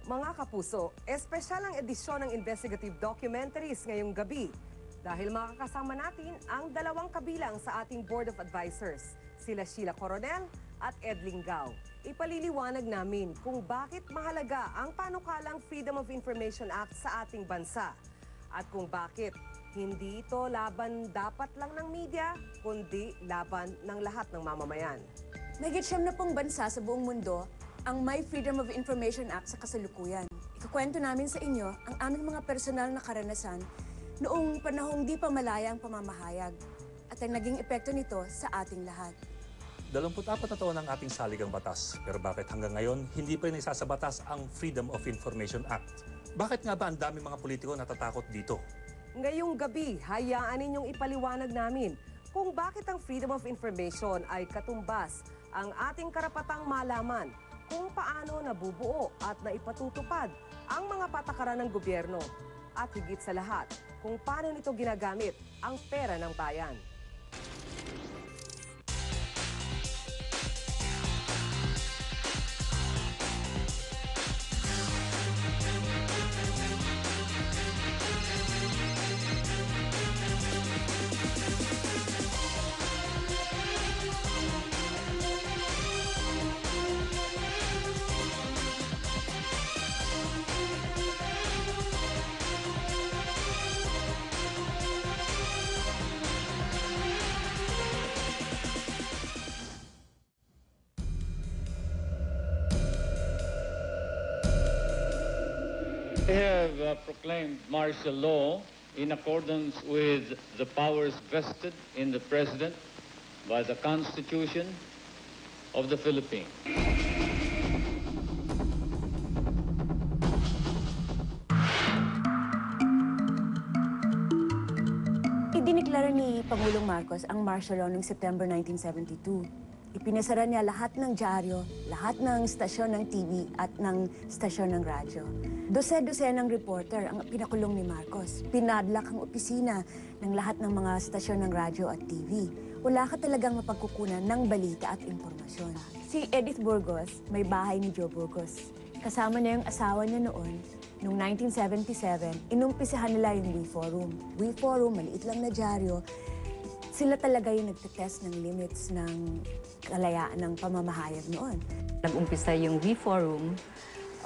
Mga kapuso, espesyal ang edisyon ng investigative documentaries ngayong gabi dahil makakasama natin ang dalawang kabilang sa ating Board of Advisors, sila Sheila Coronel at Ed Lingao. Ipaliliwanag namin kung bakit mahalaga ang panukalang Freedom of Information Act sa ating bansa at kung bakit hindi ito laban dapat lang ng media, kundi laban ng lahat ng mamamayan. Mahigit 70 bansa sa buong mundo ang may Freedom of Information Act sa kasalukuyan. Ikukwento namin sa inyo ang aming mga personal na karanasan noong panahong di pa malaya ang pamamahayag at ang naging epekto nito sa ating lahat. 24 na taon ang ating saligang batas. Pero bakit hanggang ngayon, hindi pa rin isa sa batas ang Freedom of Information Act? Bakit nga ba ang daming mga politiko natatakot dito? Ngayong gabi, hayaan ninyong ipaliwanag namin kung bakit ang Freedom of Information ay katumbas ang ating karapatang malaman kung paano nabubuo at naipatutupad ang mga patakaran ng gobyerno at higit sa lahat kung paano nito ginagamit ang pera ng bayan. They have proclaimed martial law in accordance with the powers vested in the President by the Constitution of the Philippines. Idiniklara ni Pangulong Marcos ang martial law noong September 1972. Ipinasara niya lahat ng dyaryo, lahat ng stasyon ng TV at ng stasyon ng radyo. Dose-dosenang reporter ang pinakulong ni Marcos. Pinadlak ang opisina ng lahat ng mga stasyon ng radyo at TV. Wala ka talagang mapagkukunan ng balita at impormasyon. Si Edith Burgos, may bahay ni Joe Burgos. Kasama niya yung asawa niya noon. Noong 1977, inumpisahan nila yung WeForum. WeForum, maliit lang na dyaryo. Sila talaga yung nagtitest ng limits ng kalayaan ng pamamahayag noon. Nag-umpisa yung WeForum.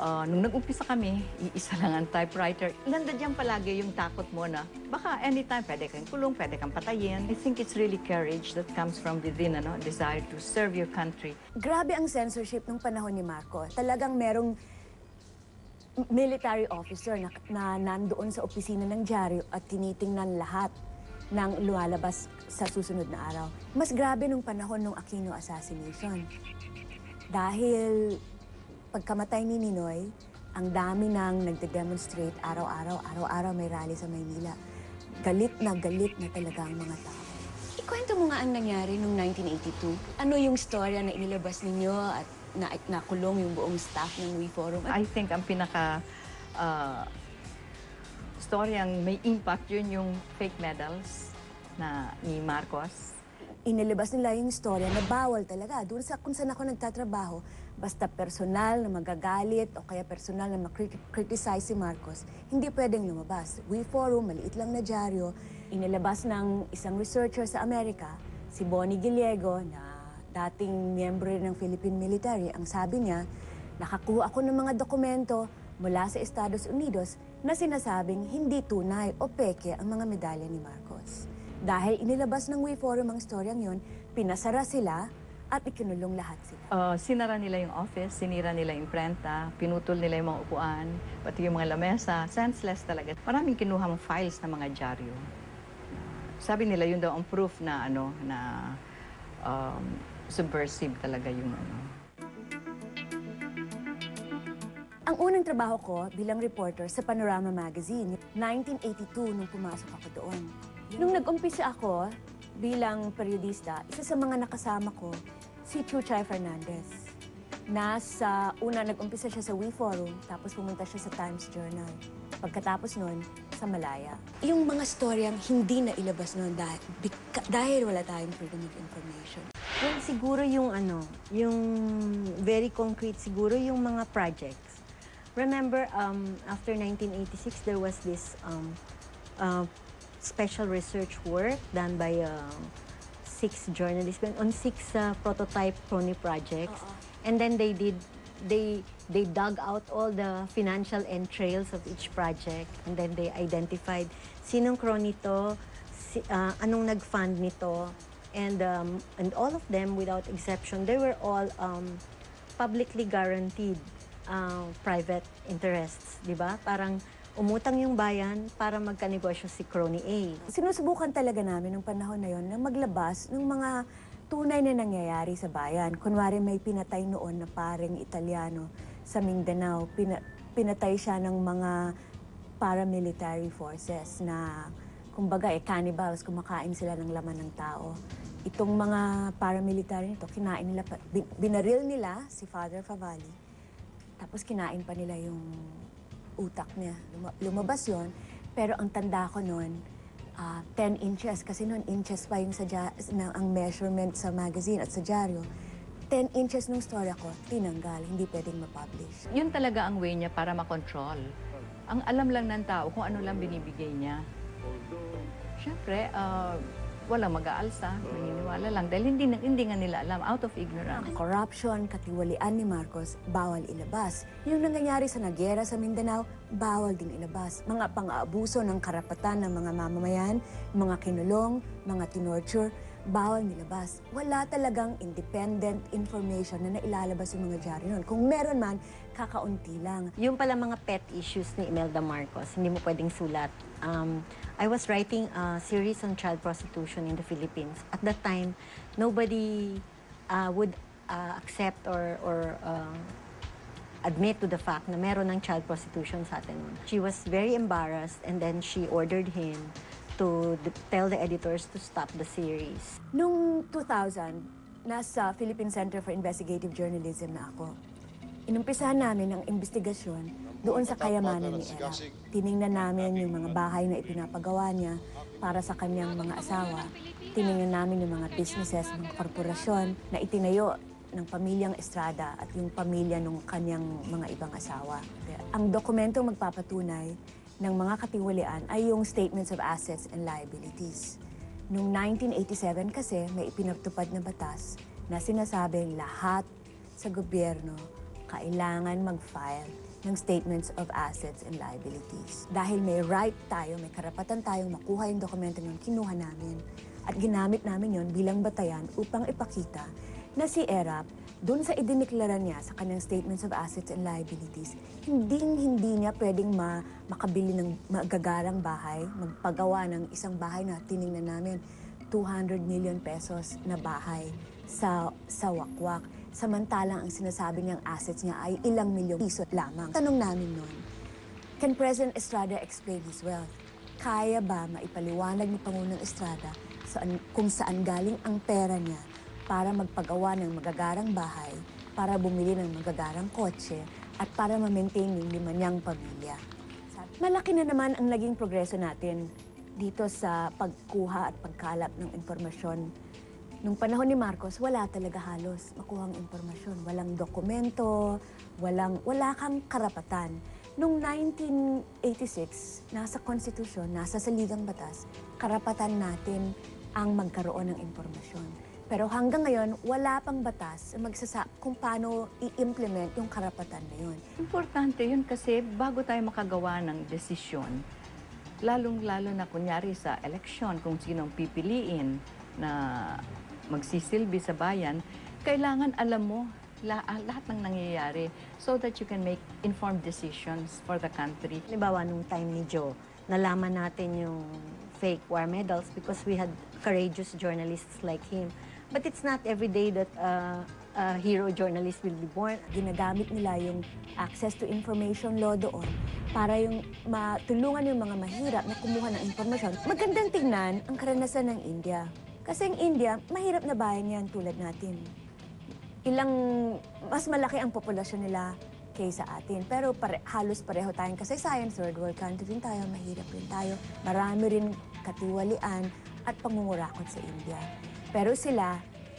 Nung nag-umpisa kami, iisa lang ang typewriter. Nandiyan palagi yung takot mo na baka anytime pwede kang kulong, pwede kang patayin. I think it's really courage that comes from within, desire to serve your country. Grabe ang censorship nung panahon ni Marcos. Talagang merong military officer na nandoon sa opisina ng dyaryo at tinitingnan lahat ng lumalabas sa susunod na araw. Mas grabe nung panahon ng Aquino assassination. Dahil pagkamatay ni Ninoy, ang dami nang nagde-demonstrate araw-araw may rally sa Maynila. Galit na talaga ang mga tao. Ikwento mo nga ang nangyari noong 1982. Ano yung storya na inilabas ninyo at nakulong yung buong staff ng WeForum? I think ang pinaka storyang may impact yun yung fake medals na ni Marcos. Inilabas nila yung storya na bawal talaga. Doon sa kung saan ako nagtatrabaho, basta personal na magagalit o kaya personal na makriticize si Marcos, hindi pwedeng lumabas. WeForum, maliit lang na dyaryo, inilabas ng isang researcher sa Amerika, si Bonnie Gallego, na dating miyembro ng Philippine Military. Ang sabi niya, nakakuha ako ng mga dokumento mula sa Estados Unidos na sinasabing hindi tunay o peke ang mga medalya ni Marcos. Dahil inilabas ng WeForum ang storyang yun, pinasara sila at ikinulong lahat sila. Sinara nila yung office, sinira nila yung imprenta, pinutol nila yung mga upuan, pati yung mga lamesa. Senseless talaga. Maraming kinuha mong files ng mga dyaryo. Sabi nila yun daw ang proof na subversive talaga yung Ang unang trabaho ko bilang reporter sa Panorama Magazine, 1982 nung pumasok ako doon. Nung nag-umpisa ako bilang periodista, isa sa mga nakasama ko, si Chuchay Fernandez. Nag-umpisa siya sa WeForum, tapos pumunta siya sa Times Journal. Pagkatapos nun, sa Malaya. Yung mga storyang hindi na ilabas noon dahil wala tayong freedom of information. Well, siguro yung very concrete siguro yung mga projects. remember, after 1986, there was this special research work done by 6 journalists on 6 prototype Crony projects. And then they dug out all the financial entrails of each project. And then they identified sinong Crony to, anong nag-fund nito. And all of them, without exception, they were all publicly guaranteed private interests, di ba? Parang umutang yung bayan para magkanegosyo si Crony A. Sinusubukan talaga namin nung panahon na yon na maglabas ng mga tunay na nangyayari sa bayan. Kunwari may pinatay noon na paring Italiano sa Mindanao. Pinatay siya ng mga paramilitary forces na kumbaga cannibals, kumakain sila ng laman ng tao. Itong mga paramilitary nito, kinain nila, binaril nila si Father Favalli. Tapos kinain pa nila yung utak niya. Lumabas yon. Pero ang tanda ko noon, 10 inches. Kasi noon, inches pa yung ang measurement sa magazine at sa dyaryo. 10 inches nung storya ko, tinanggal. Hindi pwedeng ma-publish. Yun talaga ang way niya para makontrol. Ang alam lang ng tao kung ano lang binibigay niya. Siyempre, walang mag-aalsa, naniniwala lang. Dahil hindi nga nila alam, out of ignorance. Ang corruption, katiwalian ni Marcos, bawal ilabas. Yung nangyayari sa Nagyera sa Mindanao, bawal din ilabas. Mga pang-aabuso ng karapatan ng mga mamamayan, mga kinulong, mga tinorture, bawal nilabas. Wala talagang independent information na nailalabas yung mga dyaryo nun. Kung meron man, kakaunti lang. Yung pala mga pet issues ni Imelda Marcos, hindi mo pwedeng sulat. I was writing a series on child prostitution in the Philippines. At that time, nobody would accept or admit to the fact na meron ng child prostitution sa atin. She was very embarrassed and then she ordered him to tell the editors to stop the series. Noong 2000, nasa Philippine Center for Investigative Journalism na ako. Inumpisahan namin ang investigasyon doon sa kayamanan ni Erap. Tiningnan namin yung mga bahay na ipinapagawa niya para sa kanyang mga asawa. Tiningnan namin yung mga businesses, mga korporasyon na itinayo ng pamilyang Estrada at yung pamilya ng kanyang mga ibang asawa. Ang dokumentong magpapatunay ng mga katiwalian ay yung Statements of Assets and Liabilities. Noong 1987 kasi may ipinatupad na batas na sinasabing lahat sa gobyerno kailangan mag-file ng Statements of Assets and Liabilities. Dahil may right tayo, may karapatan tayong makuha yung dokumento ng kinuha namin at ginamit namin yon bilang batayan upang ipakita na si Erap, doon sa idiniklara niya sa kanyang Statements of Assets and Liabilities, hindi niya pwedeng makabili ng magagarang bahay, magpagawa ng isang bahay na tiningnan namin, 200 million pesos na bahay sa Wakwak. Samantalang ang sinasabi niyang assets niya ay ilang milyong piso lamang. Tanong namin noon, can President Estrada explain his wealth? Kaya ba maipaliwanag ni Pangulong Estrada kung saan galing ang pera niya para magpagawa ng magagarang bahay, para bumili ng magagarang kotse, at para ma-maintain yung 5 niyang pamilya? Malaki na naman ang naging progreso natin dito sa pagkuha at pagkalap ng impormasyon. Nung panahon ni Marcos, wala talaga halos makuhang impormasyon. Walang dokumento, wala kang karapatan. Noong 1986, nasa konstitusyon, nasa saligang batas, karapatan natin ang magkaroon ng impormasyon. Pero hanggang ngayon, wala pang batas kung paano i-implement yung karapatan na yun. Importante yun kasi bago tayo makagawa ng desisyon, lalong-lalo na kunyari sa eleksyon, kung sinong pipiliin na magsisilbi sa bayan, kailangan alam mo lahat ng nangyayari so that you can make informed decisions for the country. Halimbawa, nung time ni Joe, nalaman natin yung fake war medals because we had courageous journalists like him. But it's not every day that a hero journalist will be born. Ginagamit nila yung access to information law doon para yung matulungan yung mga mahirap na kumuha ng impormasyon. Magandang tingnan ang karanasan ng India. Kasi ang India, mahirap na bayan yan tulad natin. Mas malaki ang populasyon nila kaysa atin. Pero halos pareho tayong kasaysayan, third world country rin tayo, mahirap rin tayo. Marami rin katiwalian at pangungurakot sa India. Pero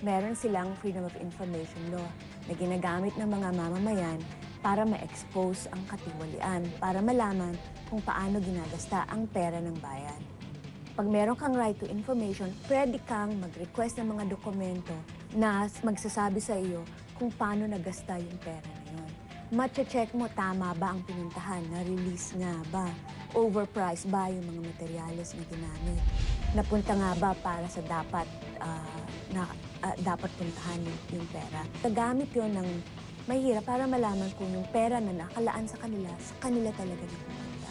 meron silang Freedom of Information Law na ginagamit ng mga mamamayan para ma-expose ang katiwalian, para malaman kung paano ginagasta ang pera ng bayan. Pag meron kang right to information, pwede kang mag-request ng mga dokumento na magsasabi sa iyo kung paano nagasta yung pera na yun. Mache-check mo, tama ba ang pinuntahan, na-release nga ba, overpriced ba yung mga materyales na ginamit, napunta nga ba para sa dapat dapat puntahan yung pera. Tagamit yun ng mahirap para malaman kung yung pera na nakalaan sa kanila talaga napupunta.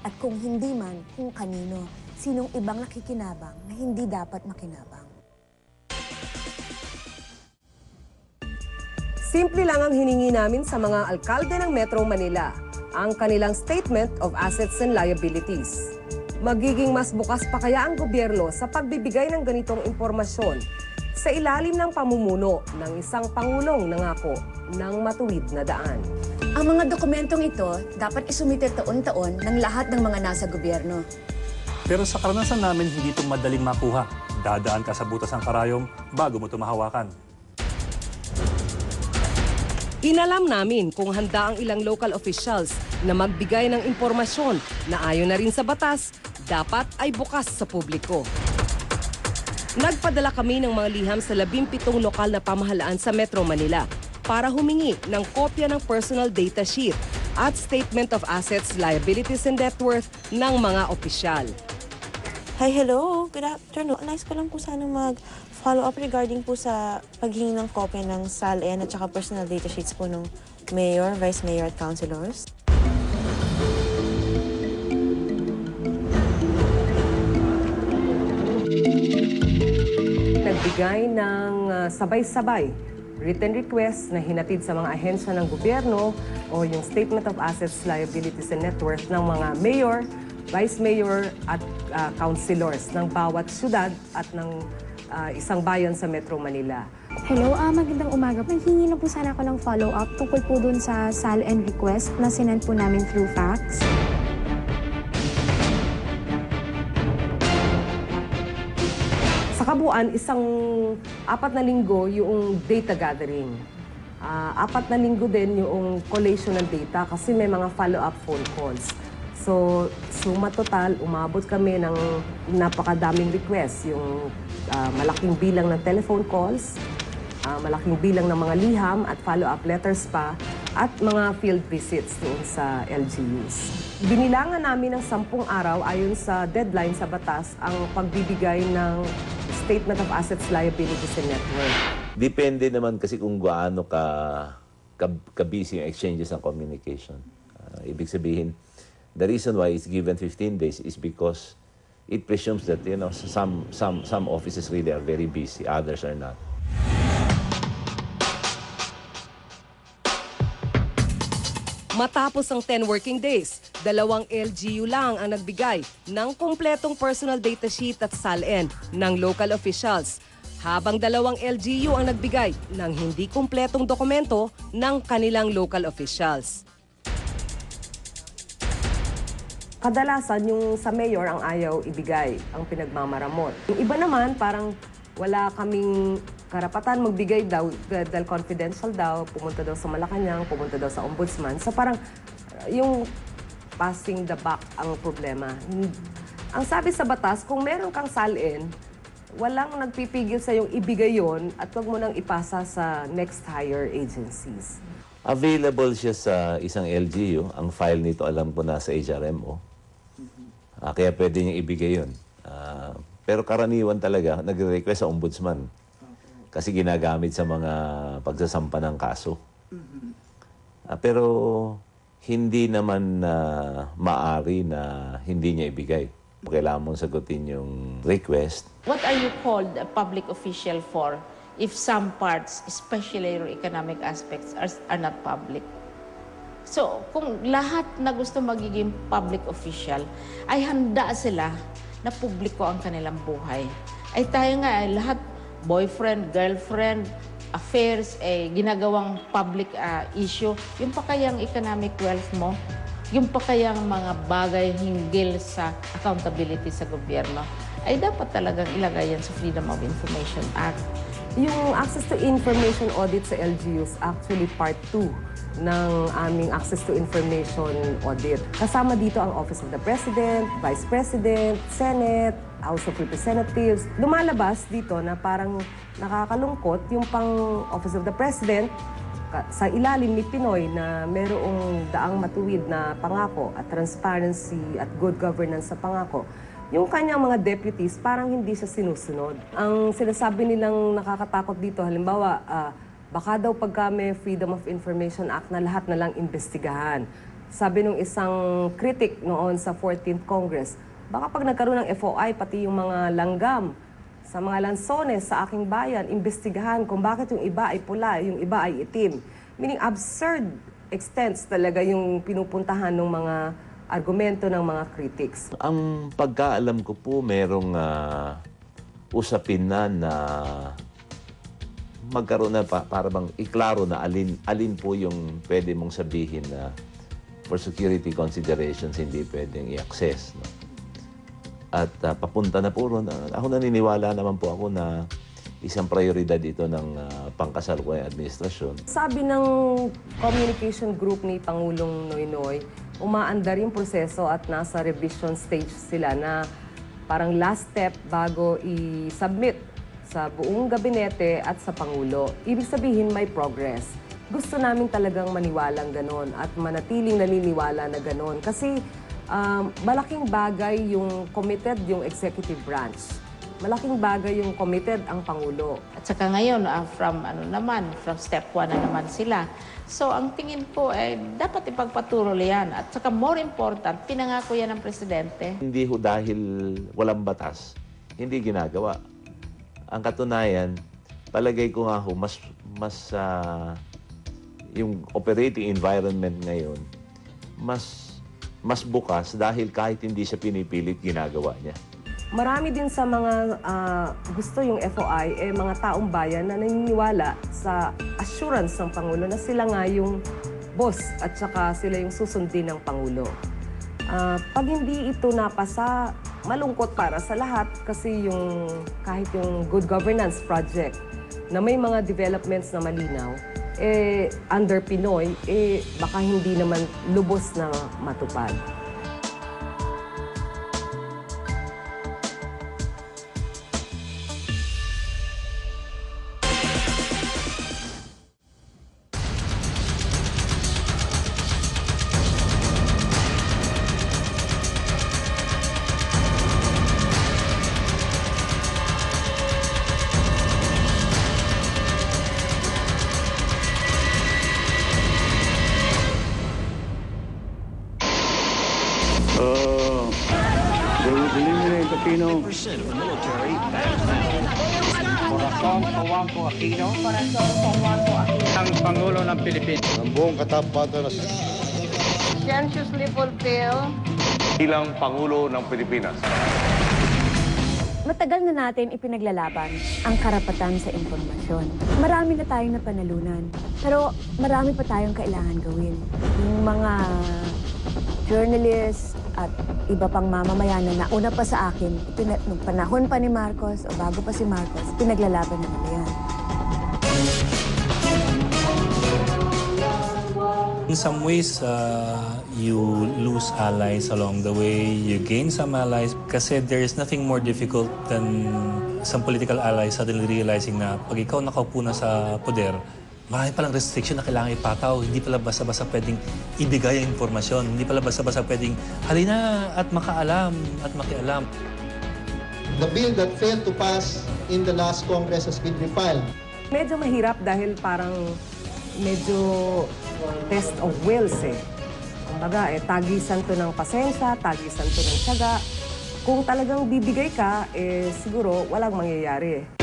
At kung hindi man, kung kanino, sinong ibang nakikinabang na hindi dapat makinabang. Simple lang ang hiningi namin sa mga alkalde ng Metro Manila, ang kanilang Statement of Assets and Liabilities. Magiging mas bukas pa kaya ang gobyerno sa pagbibigay ng ganitong impormasyon sa ilalim ng pamumuno ng isang Pangulong nangako ng matuwid na daan. Ang mga dokumentong ito dapat isumite taon-taon ng lahat ng mga nasa gobyerno. Pero sa karanasan namin, hindi ito madaling makuha. Dadaan ka sa butas ng karayom bago mo ito mahawakan. Inalam namin kung handa ang ilang local officials na magbigay ng impormasyon na ayon na rin sa batas, dapat ay bukas sa publiko. Nagpadala kami ng mga liham sa 17 lokal na pamahalaan sa Metro Manila para humingi ng kopya ng personal data sheet at statement of assets, liabilities and net worth ng mga opisyal. Hi, hello. Good afternoon. Nice ko lang po sana mag-follow up regarding po sa paghingi ng kopya ng SALN at saka personal data sheets po ng Mayor, Vice Mayor at Councilors. Nagbigay ng sabay-sabay written request na hinatid sa mga ahensya ng gobyerno o yung Statement of Assets, Liabilities and Net Worth ng mga mayor, vice mayor at councilors ng bawat syudad at ng isang bayan sa Metro Manila. Hello, magandang umaga. Hingi na po sana ako ng follow-up tungkol po dun sa SALN request na sinend po namin through fax. Sa kabuuan, 4 na linggo yung data gathering. 4 na linggo din yung collation ng data kasi may mga follow-up phone calls. So, suma total, umabot kami ng napakadaming requests. Yung malaking bilang ng telephone calls, malaking bilang ng mga liham at follow-up letters pa, at mga field visits doon sa LGUs. Binilangan namin ng 10 araw ayon sa deadline sa batas ang pagbibigay ng Statement of Assets, Liabilities and Net Worth. Depende naman kasi kung gaano ka-busy yung exchanges ng communication. Ibig sabihin, the reason why it's given 15 days is because it presumes that, you know, some offices really are very busy, others are not. Matapos ang 10 working days, 2 LGU lang ang nagbigay ng kumpletong personal data sheet at SALN ng local officials, habang 2 LGU ang nagbigay ng hindi kumpletong dokumento ng kanilang local officials. Kadalasan yung sa mayor ang ayaw ibigay, ang pinagmamaramot. Yung iba naman parang wala kaming karapatan magbigay daw dahil confidential daw, pumunta daw sa Malacanang, pumunta daw sa ombudsman. So parang yung passing the buck ang problema. Ang sabi sa batas, kung meron kang SALN, walang nagpipigil sa yung ibigay yon at huwag mo nang ipasa sa next higher agencies. Available siya sa isang LGU. Ang file nito alam ko na sa HRMO. Kaya pwede niyang ibigay yun. Pero karaniwan talaga, nagre-request sa ombudsman. Kasi ginagamit sa mga pagsasampa ng kaso. Pero hindi naman maari na hindi niya ibigay. Kailangan mong sagutin yung request. What are you called a public official for if some parts, especially your economic aspects, are not public? So, kung lahat na gusto magiging public official, ay handa sila na publiko ang kanilang buhay. Ay tayo nga, lahat boyfriend, girlfriend, affairs, ginagawang public issue. Yung pa kayang economic wealth mo, yung pa kayang mga bagay hinggil sa accountability sa gobyerno, ay dapat talagang ilagay yan sa Freedom of Information Act. Yung access to information audit sa LGUs, actually part 2 ng aming Access to Information Audit. Kasama dito ang Office of the President, Vice President, Senate, House of Representatives. Lumalabas dito na parang nakakalungkot yung pang Office of the President sa ilalim ni Pinoy na merong daang matuwid na pangako at transparency at good governance sa pangako. Yung kanyang mga deputies, parang hindi siya sinusunod. Ang sinasabi nilang nakakatakot dito, halimbawa, baka daw pagka may Freedom of Information Act na lahat na lang imbestigahan. Sabi nung isang critic noon sa 14th Congress, baka pag nagkaroon ng FOI, pati yung mga langgam sa mga lansones sa aking bayan, imbestigahan kung bakit yung iba ay pula, yung iba ay itim. Meaning absurd extents talaga yung pinupuntahan ng mga argumento ng mga critics. Ang pagkaalam ko po, merong usapin na magkaroon na para bang iklaro na alin po yung pwede mong sabihin na for security considerations hindi pwedeng i-access. No? At papunta na po ron. Ako naniniwala naman po ako na isang prioridad dito ng pangkasalukuyang administrasyon. Sabi ng communication group ni Pangulong Noynoy, umaandar yung proseso at nasa revision stage sila na parang last step bago i-submit sa buong gabinete at sa Pangulo. Ibig sabihin may progress. Gusto namin talagang maniwalang ganon at manatiling naniniwala na ganon kasi malaking bagay yung committed yung executive branch. Malaking bagay yung committed ang Pangulo. At saka ngayon, from step 1 na naman sila. So, ang tingin ko ay dapat ipagpatuloy yan. At saka more important, pinangako yan ng Presidente. Hindi ho dahil walang batas, hindi ginagawa. Ang katunayan, palagay ko nga ho, mas yung operating environment ngayon, mas bukas dahil kahit hindi siya pinipilit, ginagawa niya. Marami din sa mga gusto yung FOI, mga taong bayan na naniniwala sa assurance ng Pangulo na sila nga yung boss at saka sila yung susundin ng Pangulo. Pag hindi ito napasa, malungkot para sa lahat kasi kahit yung Good Governance Project na may mga developments na malinaw, under Pinoy, baka hindi naman lubos na matupad. They would eliminate Aquino. Corazon Juanco Aquino. Ang Pangulo ng Pilipinas. Ang buong katapatan na Conscientiously fulfill bilang Pangulo ng Pilipinas. Matagal na natin ipinaglalaban ang karapatan sa impormasyon. Marami na tayong napanalunan, pero marami pa tayong kailangan gawin. Yung mga journalists at iba pang mamamayan na nauna pa sa akin, nung panahon pa ni Marcos o bago pa si Marcos, pinaglalaban na nila yan. In some ways, you lose allies along the way. You gain some allies kasi there is nothing more difficult than some political allies suddenly realizing na pag ikaw nakaupo na sa poder, marami palang restriction na kailangan ipataw. Hindi pala basta-basta pwedeng ibigay ang impormasyon. Hindi pala basta-basta pwedeng halina at makaalam at makialam. The bill that failed to pass in the last Congress has been refiled. Medyo mahirap dahil parang medyo test of wills Kumbaga, tagisan to ng pasensya, tagisan to ng tiyaga. Kung talagang bibigay ka, siguro walang mangyayari.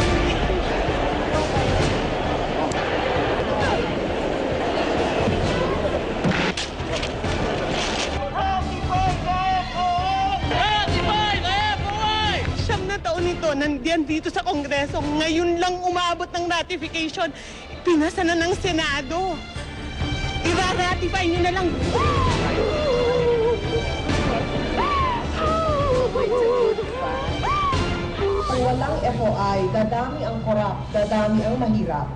Nito, nandiyan dito sa Kongreso, ngayon lang umabot ng ratification. Pinasa na ng Senado. I-ratify nyo na lang. Kung walang FOI, dadami ang corrupt, dadami ang mahirap.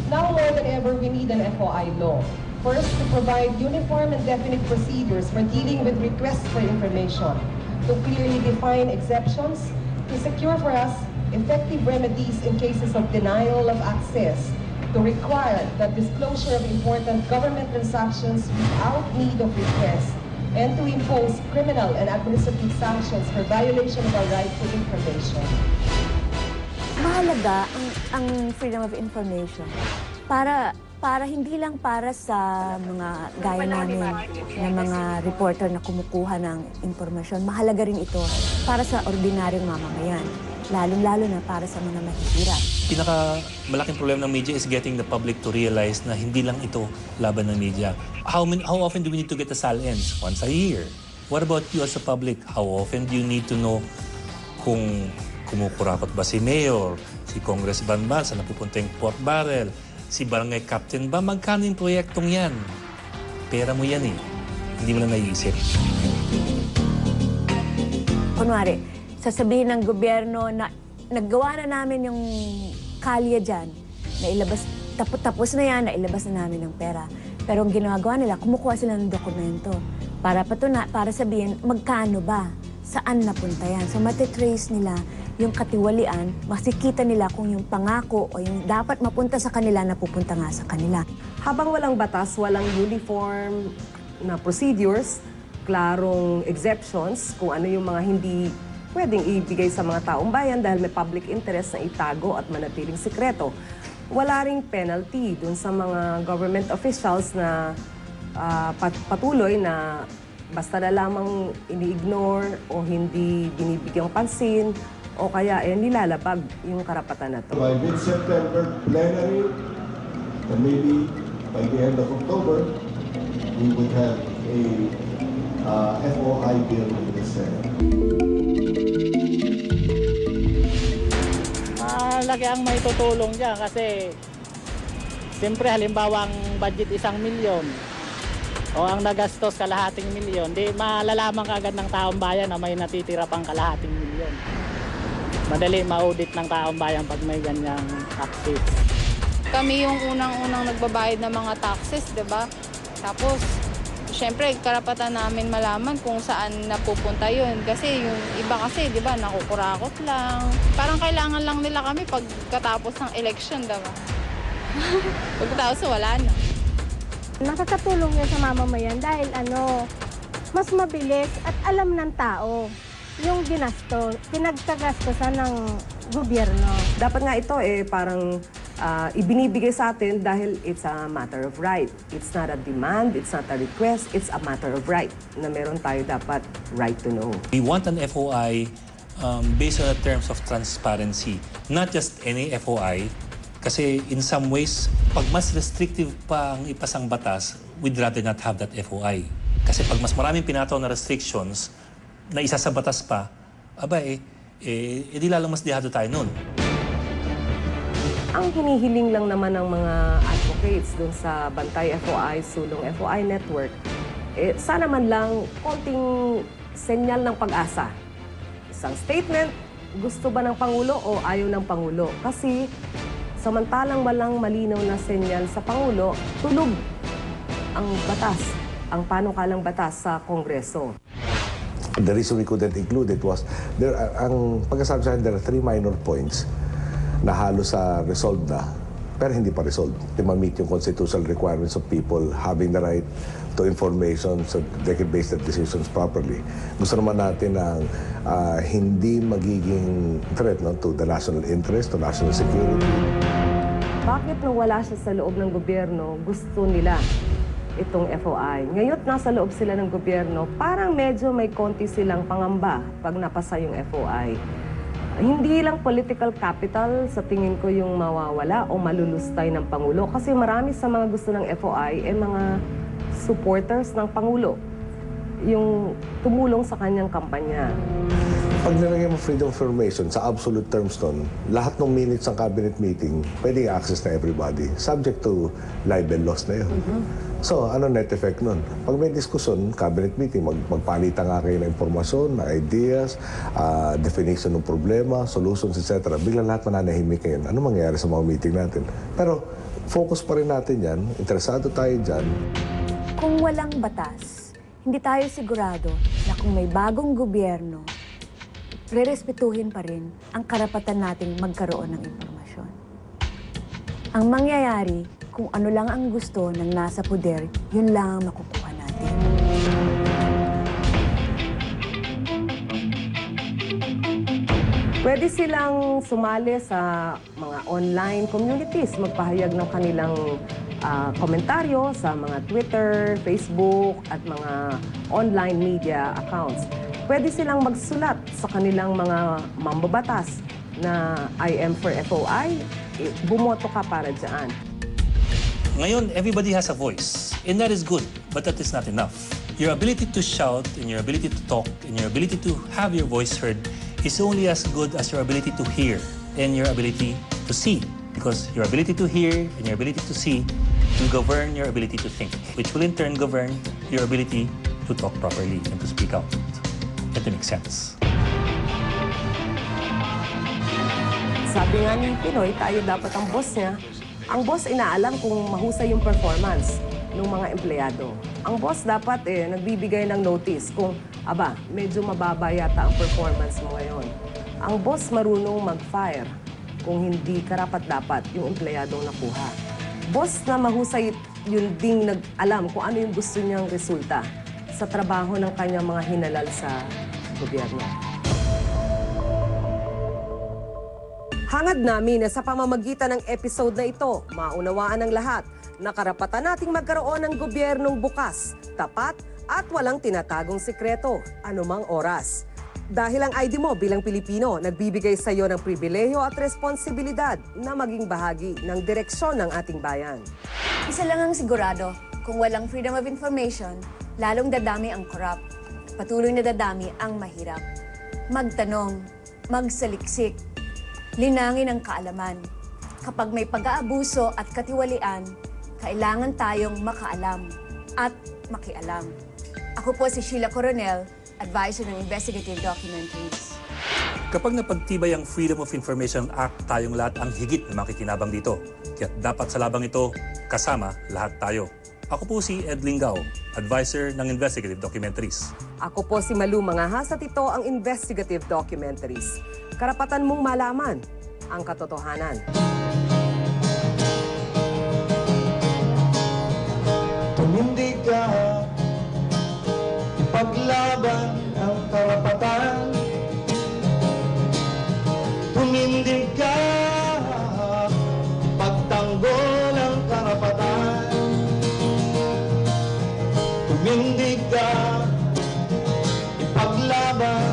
Now more than ever, we need an FOI law. First, to provide uniform and definite procedures for dealing with requests for information, to clearly define exceptions, to secure for us effective remedies in cases of denial of access, to require the disclosure of important government transactions without need of request, and to impose criminal and administrative sanctions for violation of our right to information. Mahalaga ang freedom of information para hindi lang para sa mga gaya namin na mga reporter na kumukuha ng impormasyon. Mahalaga rin ito para sa ordinaryong mamamayan, lalong-lalo na para sa mga mahihirap. Malaking problema ng media is getting the public to realize na hindi lang ito laban ng media. How often do we need to get the SAL-ins? Once a year. What about you as a public? How often do you need to know kung kumukurakot ba si Mayor, si Congressman ba, saan napupunta yung pork barrel, si Barangay Captain ba, magkano yung proyektong yan? Pera mo yan eh. Hindi mo lang naiisip. Kunwari, sasabihin ng gobyerno na naggawa na namin yung kalye dyan, nailabas, tapos na yan, nailabas na namin ng pera. Pero ang ginagawa nila, kumukuha sila ng dokumento para sabihin, magkano ba? Saan napunta yan? So matitrace nila yung katiwalian, makikita nila kung yung pangako o yung dapat mapunta sa kanila, napupunta nga sa kanila. Habang walang batas, walang uniform na procedures, klarong exceptions, kung ano yung mga hindi pwedeng ibigay sa mga taong bayan dahil may public interest na itago at manatiling sikreto. Wala ring penalty dun sa mga government officials na patuloy na basta na lamang ini-ignore o hindi binibigyang pansin o kaya nilalabag yung karapatan na to. By mid-September plenary, and maybe by the end of October, we would have a FOI bill in the Senate. Malaki ang may tutulong dyan kasi siyempre halimbawa ang budget 1 milyon o ang nagastos kalahating milyon, di malalaman kaagad ng taong bayan na may natitira pang kalahating milyon. Madali ma-audit ng taong bayan pag may ganyang taxes. Kami yung unang-unang nagbabayad ng mga taxes, di ba? Tapos, syempre, karapatan namin malaman kung saan napupunta yun. Kasi yung iba kasi, di ba, nakukurakot lang. Parang kailangan lang nila kami pagkatapos ng election, di ba? Pagkatapos, wala na. Nakakatulong yan sa mamamayan dahil mas mabilis at alam ng tao yung pinagkagastosan ng gobyerno. Dapat nga ito parang ibinibigay sa atin dahil it's a matter of right. It's not a demand, it's not a request, it's a matter of right na meron tayo dapat right to know. We want an FOI based on the terms of transparency. Not just any FOI, kasi in some ways, pag mas restrictive pa ang ipasang batas, we'd rather not have that FOI. Kasi pag mas maraming pinataw na restrictions, na isa sa batas pa, di lalong mas dihado tayo nun. Ang hinihiling lang naman ng mga advocates dun sa Bantay FOI, Sulong FOI Network, sana man lang konting senyal ng pag-asa. Isang statement, gusto ba ng Pangulo o ayaw ng Pangulo? Kasi samantalang walang malinaw na senyal sa Pangulo, tulog ang batas, ang panukalang batas sa Kongreso. The reason we couldn't include it was, ang pagkasabi sa akin, there are 3 minor points na halos resolved na, pero hindi pa resolved. Di ma-meet yung constitutional requirements of people having the right to information so they can base their decisions properly. Gusto naman natin ang hindi magiging threat to the national interest, to national security. Bakit nung wala siya sa loob ng gobyerno, gusto nila itong FOI? Ngayon, nasa loob sila ng gobyerno, parang medyo may konti silang pangamba pag napasa yung FOI. Hindi lang political capital sa tingin ko yung mawawala o malulustay ng Pangulo kasi marami sa mga gusto ng FOI mga supporters ng Pangulo, yung tumulong sa kanyang kampanya. Pag nilagay mo freedom of information sa absolute terms nun, lahat ng minutes ng cabinet meeting, pwedeng access na everybody, subject to libel laws na yun. So, ano net effect nun? Pag may diskusyon, cabinet meeting, magpalitan nga kayo ng informasyon, ng ideas, definition ng problema, solutions, etc. Biglang lahat mananahimik ngayon. Ano mangyayari sa mga meeting natin? Pero, focus pa rin natin yan, interesado tayo dyan. Kung walang batas, hindi tayo sigurado na kung may bagong gobyerno, rerespetuhin pa rin ang karapatan nating magkaroon ng impormasyon. Ang mangyayari, kung ano lang ang gusto ng nasa poder, yun lang ang makukuha natin. Pwede silang sumali sa mga online communities, magpahayag ng kanilang komentaryo sa mga Twitter, Facebook, at mga online media accounts. Pwede silang magsulat sa kanilang mga mambabatas na I am for FOI, bumoto ka para dyan. Ngayon, everybody has a voice, and that is good, but that is not enough. Your ability to shout, and your ability to talk, and your ability to have your voice heard is only as good as your ability to hear and your ability to see. Because your ability to hear and your ability to see will govern your ability to think, which will in turn govern your ability to talk properly and to speak out and to make sense. Sabi nga ni Pinoy, tayo dapat ang boss niya. Ang boss inaalam kung mahusay yung performance ng mga empleyado. Ang boss dapat nagbibigay ng notice kung, medyo mababa yata ang performance mo ngayon. Ang boss marunong mag-fire kung hindi karapat-dapat yung empleyadong nakuha. Boss na mahusay yun ding nag-alam kung ano yung gusto niyang resulta sa trabaho ng kanyang mga hinalal sa gobyerno. Hangad namin na sa pamamagitan ng episode na ito, maunawaan ng lahat na karapatan nating magkaroon ng gobyernong bukas, tapat at walang tinatagong sikreto anumang oras. Dahil ang ID mo bilang Pilipino, nagbibigay sa iyo ng pribilehiyo at responsibilidad na maging bahagi ng direksyon ng ating bayan. Isa lang ang sigurado, kung walang freedom of information, lalong dadami ang corrupt. Patuloy na dadami ang mahirap. Magtanong, magsaliksik, linangin ang kaalaman. Kapag may pag-aabuso at katiwalian, kailangan tayong makaalam at makialam. Ako po si Sheila Coronel, advisor ng Investigative Documentaries. Kapag napagtibay ang Freedom of Information Act, tayong lahat ang higit na makikinabang dito. Kaya dapat sa labang ito, kasama lahat tayo. Ako po si Ed Lingao, advisor ng Investigative Documentaries. Ako po si Malu Mangahas at ito ang Investigative Documentaries. Karapatan mong malaman ang katotohanan. Tumindig ka, ipaglaban ang karapatan. Tumindig ka, ipagtanggol ang karapatan. Tumindig ka, ipaglaban